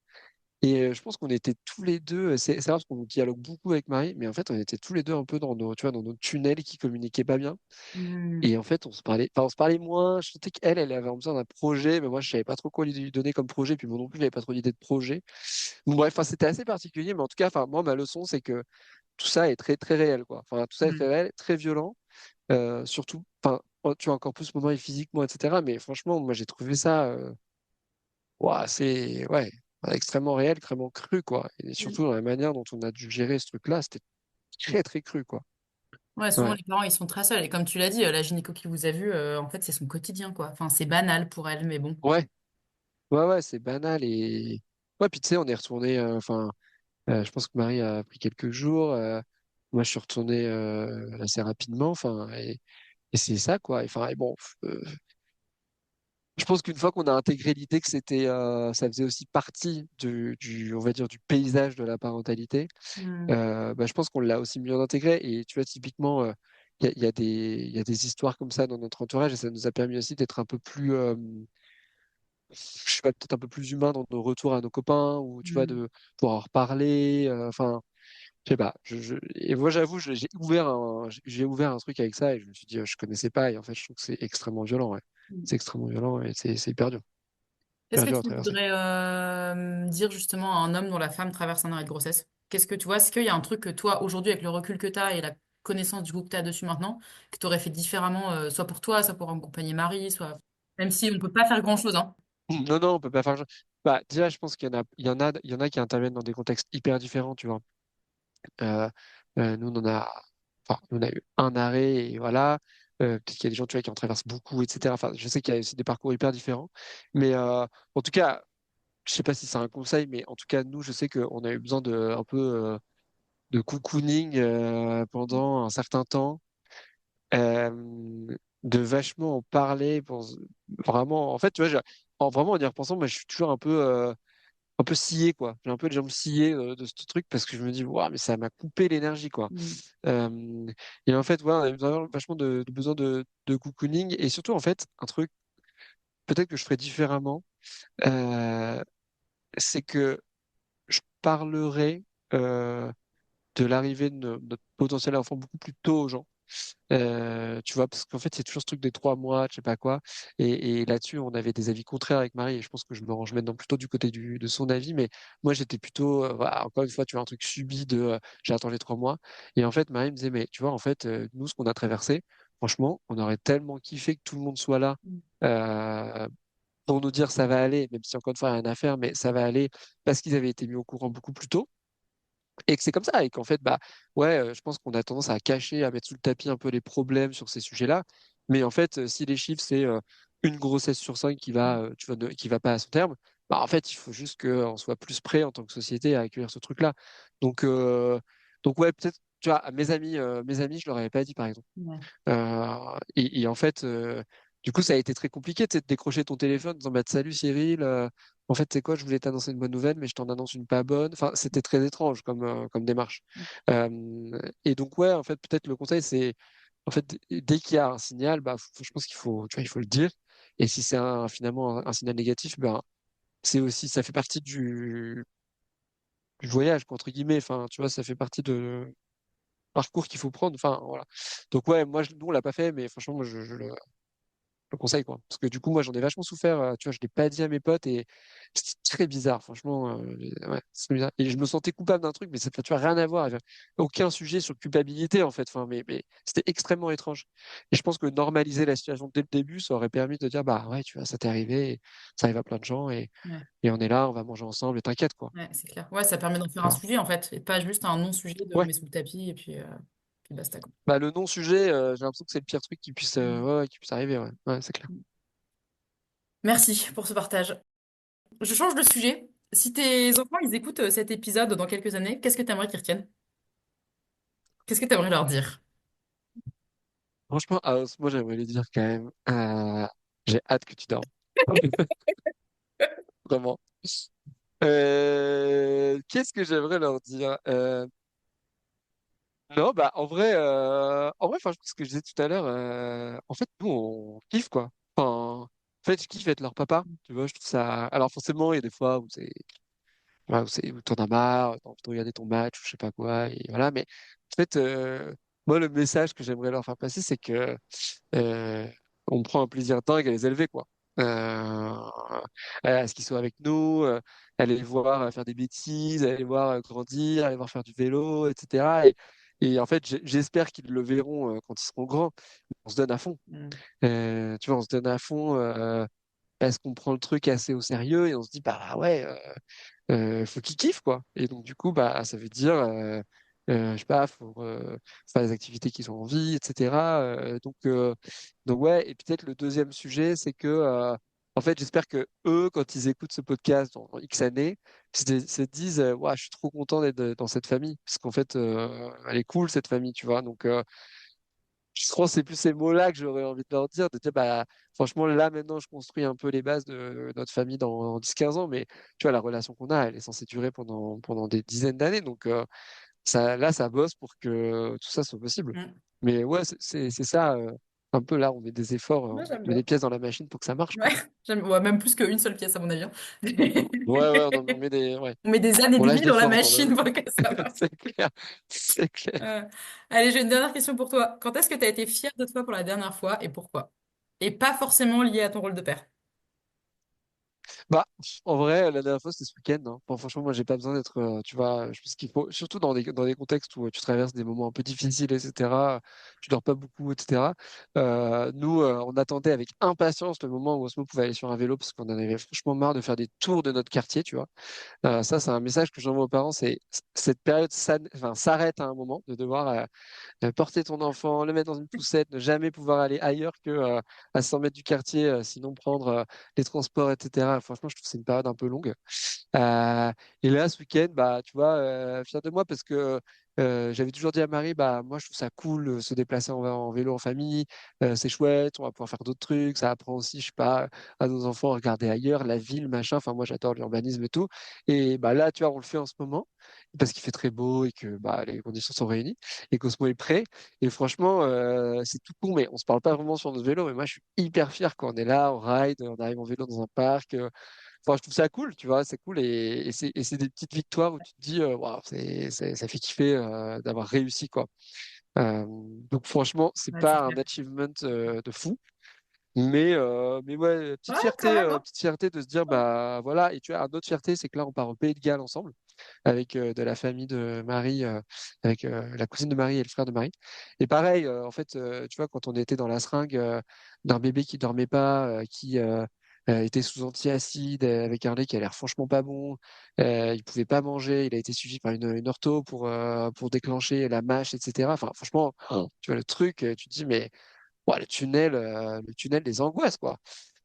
Et je pense qu'on était tous les deux, c'est rare parce qu'on dialogue beaucoup avec Marie, mais en fait, on était tous les deux un peu dans nos, tu vois, dans nos tunnels qui communiquaient pas bien. Mm. Et en fait, on se parlait moins. Je sentais qu'elle avait besoin d'un projet, mais moi, je savais pas trop quoi lui donner comme projet, puis moi non plus, j'avais pas trop d'idées de projet. Bon, bref, enfin, c'était assez particulier, mais en tout cas, enfin, moi, ma leçon, c'est que tout ça est très, très réel, quoi. Enfin, tout ça est très Mm. réel, très violent, surtout, enfin, tu as encore plus moment et physiquement, etc. Mais franchement, moi, j'ai trouvé ça, ouah, c'est, ouais, extrêmement réel, extrêmement cru, quoi. Et Mm. surtout dans la manière dont on a dû gérer ce truc-là, c'était très, très cru, quoi. Ouais, souvent Ouais, les parents ils sont très seuls et comme tu l'as dit, la gynéco qui vous a vu, en fait c'est son quotidien quoi. Enfin c'est banal pour elle, mais bon. ouais, ouais, ouais, c'est banal et ouais, puis tu sais, on est retourné, enfin, je pense que Marie a pris quelques jours. Moi, je suis retourné assez rapidement. Enfin, et c'est ça, quoi. Enfin, et bon, je pense qu'une fois qu'on a intégré l'idée que ça faisait aussi partie on va dire, du paysage de la parentalité, Mm. bah, je pense qu'on l'a aussi mieux intégré. Et tu vois, typiquement, il y a des histoires comme ça dans notre entourage et ça nous a permis aussi d'être un peu plus, je sais pas, peut-être un peu plus humain dans nos retours à nos copains ou tu vois, Mm. de pouvoir en reparler. Enfin, je sais pas. Et moi, j'avoue, j'ai ouvert un truc avec ça et je me suis dit, je connaissais pas. Et en fait, je trouve que c'est extrêmement violent, ouais. Mm. C'est extrêmement violent et c'est hyper dur. Qu'est-ce Hyper que dur à tu traverser. voudrais dire justement à un homme dont la femme traverse un arrêt de grossesse? Qu'est-ce que tu vois? Est-ce qu'il y a un truc que toi aujourd'hui avec le recul que tu as et la connaissance du coup que tu as dessus maintenant, que tu aurais fait différemment, soit pour toi, soit pour accompagner Marie, soit même si on peut pas faire grand-chose, hein. Non, non, on peut pas faire. Bah, déjà, je pense qu'il y en a qui interviennent dans des contextes hyper différents, tu vois. Euh, nous, on a eu un arrêt et voilà. Peut-être qu'il y a des gens, tu vois, qui en traversent beaucoup, etc. Enfin, je sais qu'il y a aussi des parcours hyper différents. Mais en tout cas, je sais pas si c'est un conseil, mais en tout cas, nous, je sais qu'on a eu besoin de un peu de cocooning pendant un certain temps, de vachement en parler pour vraiment. En fait, tu vois, vraiment en y repensant, moi, je suis toujours un peu scié, quoi. J'ai un peu les jambes sciées de ce truc parce que je me dis, waouh, mais ça m'a coupé l'énergie, quoi. Mm. Euh, et en fait, ouais, on a vachement de besoin de cocooning et surtout, en fait, un truc peut-être que je ferais différemment, euh, c'est que je parlerai de l'arrivée de notre potentiel enfant beaucoup plus tôt aux gens. Tu vois, parce qu'en fait, c'est toujours ce truc des 3 mois, je sais pas quoi. Et là-dessus, on avait des avis contraires avec Marie, et je pense que je me range maintenant plutôt du côté de son avis, mais moi, j'étais plutôt, voilà, encore une fois, tu vois, un truc subi de j'attends les 3 mois. Et en fait, Marie me disait, mais tu vois, en fait, nous, ce qu'on a traversé, franchement, on aurait tellement kiffé que tout le monde soit là. euh, pour nous dire ça va aller, même si encore une fois, il n'y a rien à faire, mais ça va aller parce qu'ils avaient été mis au courant beaucoup plus tôt. Et que c'est comme ça, et qu'en fait, bah ouais, je pense qu'on a tendance à cacher, à mettre sous le tapis un peu les problèmes sur ces sujets-là. Mais en fait, si les chiffres, c'est une grossesse sur 5 qui va, tu vois, qui va pas à son terme, bah en fait, il faut juste qu'on soit plus prêt en tant que société à accueillir ce truc-là. Donc, donc ouais, peut-être, tu vois, à mes amis, je leur avais pas dit, par exemple. Ouais. Et en fait, du coup, ça a été très compliqué, tu sais, de décrocher ton téléphone en disant bah, salut Cyril, en fait, c'est quoi, je voulais t'annoncer une bonne nouvelle, mais je t'en annonce une pas bonne. Enfin, c'était très étrange comme démarche. Et donc, ouais, en fait, peut-être le conseil, c'est en fait, dès qu'il y a un signal, bah, je pense qu'il faut, tu vois, il faut le dire. Et si c'est finalement un signal négatif, ben, c'est aussi, ça fait partie du voyage, quoi, entre guillemets. Enfin, tu vois, ça fait partie de parcours qu'il faut prendre. Enfin, voilà. Donc, ouais, nous, on l'a pas fait, mais franchement, moi, je le conseille, quoi. Parce que du coup, moi, j'en ai vachement souffert. Tu vois, je l'ai pas dit à mes potes et c'était très bizarre, franchement. Ouais, c'est très bizarre. Et je me sentais coupable d'un truc, mais ça, tu vois, rien à voir. Il y avait aucun sujet sur culpabilité, en fait. Enfin, mais c'était extrêmement étrange. Et je pense que normaliser la situation dès le début, ça aurait permis de dire, bah ouais, tu vois, ça t'est arrivé, et ça arrive à plein de gens, Ouais, et on est là, on va manger ensemble, et t'inquiète, quoi. ouais, c'est clair. Ouais, ça permet d'en faire Tu un vois. sujet en fait, et pas juste un non-sujet de on Ouais. met sous le tapis et puis basta quoi. Bah, le non-sujet, j'ai l'impression que c'est le pire truc Mm. ouais, ouais, qui puisse arriver, ouais. Ouais, c'est clair. Merci pour ce partage. Je change de sujet. Si tes enfants ils écoutent cet épisode dans quelques années, qu'est-ce que tu aimerais qu'ils retiennent? Qu'est-ce que tu aimerais leur dire? Franchement, moi, j'aimerais lui dire quand même, j'ai hâte que tu dormes. Vraiment. Qu'est-ce que j'aimerais leur dire? Non, bah en vrai, enfin, ce que je disais tout à l'heure, en fait, nous, on kiffe, quoi. Enfin, en fait, je kiffe être leur papa, tu vois, je trouve ça. Alors forcément, il y a des fois où où t'en as marre, t'as envie de regarder ton match ou je sais pas quoi, et voilà. Mais en fait, moi, le message que j'aimerais leur faire passer, c'est que euh, on prend un plaisir dingue à les élever, quoi. À ce qu'ils soient avec nous, à les voir faire des bêtises, à les voir grandir, à les voir faire du vélo, etc. Et en fait, j'espère qu'ils le verront quand ils seront grands. On se donne à fond. Mm. Tu vois, on se donne à fond parce qu'on prend le truc assez au sérieux et on se dit, bah ouais. Faut qu'ils kiffent, quoi. Et donc, du coup, bah, ça veut dire, je sais pas, faut faire les activités qu'ils ont envie, etc. Donc, ouais, et peut-être le deuxième sujet, c'est que, en fait, j'espère que eux, quand ils écoutent ce podcast dans X années, se disent, ouais, je suis trop content d'être dans cette famille, parce qu'en fait, elle est cool, cette famille, tu vois. Donc, je pense que c'est plus ces mots-là que j'aurais envie de leur dire, de dire, bah, franchement, là, maintenant, je construis un peu les bases de notre famille dans 10-15 ans, mais tu vois, la relation qu'on a, elle est censée durer pendant des dizaines d'années, donc là, ça bosse pour que tout ça soit possible. Mm. Mais ouais, c'est ça, un peu là, on met des efforts, Moi, on j'aime met des bien. pièces dans la machine pour que ça marche, Ouais, quoi. ouais, même plus qu'une seule pièce à mon avis, hein. Ouais, ouais, on met ouais, On met des années on de lâche vie des dans la forces machine pour que ça marche. c'est clair, c'est clair. Euh, Allez, j'ai une dernière question pour toi. Quand est-ce que tu as été fière de toi pour la dernière fois et pourquoi? Et pas forcément lié à ton rôle de père. Bah, en vrai, la dernière fois, c'était ce week-end, hein. Bon, franchement, moi, j'ai pas besoin d'être, tu vois, je pense qu'il faut, surtout dans des contextes où tu traverses des moments un peu difficiles, etc., tu dors pas beaucoup, etc. Nous, on attendait avec impatience le moment où Osmo pouvait aller sur un vélo parce qu'on en avait franchement marre de faire des tours de notre quartier, tu vois. Ça, c'est un message que j'envoie aux parents, c'est cette période enfin, s'arrête à un moment de devoir porter ton enfant, le mettre dans une poussette, ne jamais pouvoir aller ailleurs que à 100 mètres du quartier, sinon prendre les transports, etc. Franchement, je trouve que c'est une période un peu longue. Euh, et là, ce week-end, bah, tu vois, fier de moi parce que j'avais toujours dit à Marie, bah, moi, je trouve ça cool de se déplacer en vélo en famille, c'est chouette, on va pouvoir faire d'autres trucs, ça apprend aussi, je sais pas, à nos enfants à regarder ailleurs, la ville, machin. Enfin, moi, j'adore l'urbanisme et tout. Et bah là, tu vois, on le fait en ce moment parce qu'il fait très beau et que bah, les conditions sont réunies et Cosmo est prêt. Et franchement, c'est tout con, mais on se parle pas vraiment sur notre vélo. Mais moi, je suis hyper fier quand on est là, on ride, on arrive en vélo dans un parc. Enfin, je trouve ça cool, tu vois, c'est cool. Et c'est des petites victoires où tu te dis, waouh, ça fait kiffer d'avoir réussi, quoi. Euh, donc, franchement, c'est Ouais, c'est pas un clair. achievement de fou. Mais ouais, Ouais, quand même, hein. petite fierté de se dire, bah voilà. Et tu vois, une autre fierté, c'est que là, on part au Pays de Galles ensemble avec de la famille de Marie, avec la cousine de Marie et le frère de Marie. Et pareil, en fait, tu vois, quand on était dans la seringue d'un bébé qui dormait pas, qui était sous antiacide, avec un lait qui a l'air franchement pas bon, il pouvait pas manger, il a été suivi par une ortho pour déclencher la mâche, etc. Enfin, franchement, tu vois, le truc, tu te dis, mais ouais, le tunnel des angoisses, quoi.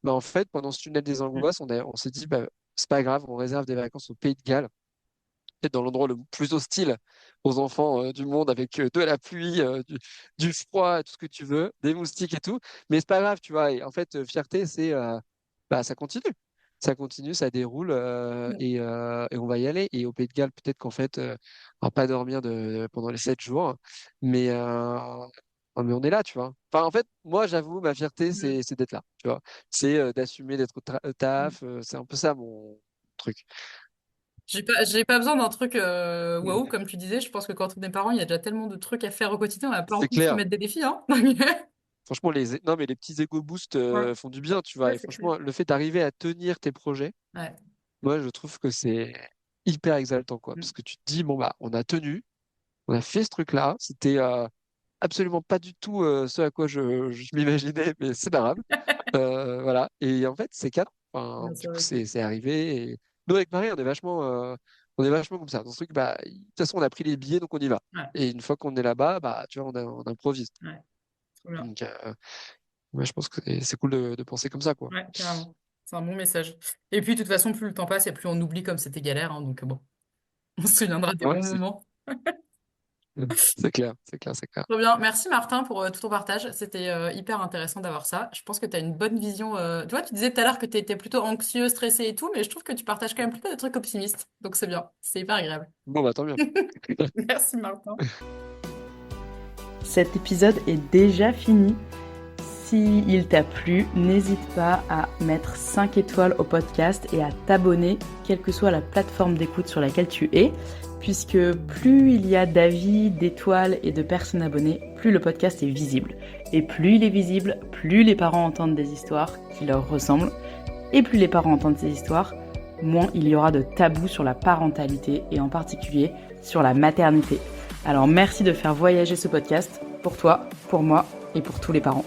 Mais en fait, pendant ce tunnel des Mm. angoisses, on s'est dit, bah, c'est pas grave, on réserve des vacances au Pays de Galles peut-être dans l'endroit le plus hostile aux enfants du monde, avec de la pluie, du froid, tout ce que tu veux, des moustiques et tout. Mais c'est pas grave, tu vois. Et en fait, fierté, c'est bah, ça continue. Ça continue, ça déroule et on va y aller. Et au Pays de Galles, peut-être qu'en fait, on va pas dormir pendant les 7 jours. Mais, non, mais on est là, tu vois. Enfin, en fait, moi, j'avoue, ma fierté, Mhm. c'est d'être là, tu vois. C'est d'assumer d'être au Mhm. taf, c'est un peu ça mon truc. J'ai pas besoin d'un truc waouh, comme tu disais. Je pense que quand on est parent, il y a déjà tellement de trucs à faire au quotidien. On a pas C'est envie de se clair. mettre des défis, hein. Franchement, non, mais les petits ego boosts Ouais, font du bien, tu vois. ouais, Et c'est clair. franchement, le fait d'arriver à tenir tes projets, Ouais. moi, je trouve que c'est hyper exaltant, quoi. Mm. Parce que tu te dis, bon, bah, on a tenu, on a fait ce truc-là. C'était absolument pas du tout ce à quoi je m'imaginais, mais c'est pas grave. Voilà. Et en fait, c'est cadre. Enfin, Ouais, du c'est coup, vrai. c'est arrivé. Et nous, avec Marie, on est vachement comme ça. Dans ce truc, bah, de toute façon, on a pris les billets, donc on y va. Ouais, Et une fois qu'on est là-bas, bah, tu vois, on improvise. ouais, trop bien. Donc, ouais, je pense que c'est cool de penser comme ça, quoi. Ouais, carrément. C'est un bon message. Et puis, de toute façon, plus le temps passe et plus on oublie comme c'était galère, hein, donc bon, on se souviendra des Ouais, bons moments. c'est clair, c'est clair, c'est clair. Trop bien. Merci Martin pour tout ton partage. C'était hyper intéressant d'avoir ça. Je pense que tu as une bonne vision. Tu vois, tu disais tout à l'heure que tu étais plutôt anxieux, stressé et tout, mais je trouve que tu partages quand même plutôt des trucs optimistes. Donc c'est bien. C'est hyper agréable. Bon, bah, tant mieux. Merci Martin. Cet épisode est déjà fini. S'il t'a plu, n'hésite pas à mettre 5 étoiles au podcast et à t'abonner, quelle que soit la plateforme d'écoute sur laquelle tu es, puisque plus il y a d'avis, d'étoiles et de personnes abonnées, plus le podcast est visible. Et plus il est visible, plus les parents entendent des histoires qui leur ressemblent, et plus les parents entendent ces histoires, moins il y aura de tabous sur la parentalité et en particulier sur la maternité. Alors merci de faire voyager ce podcast pour toi, pour moi et pour tous les parents.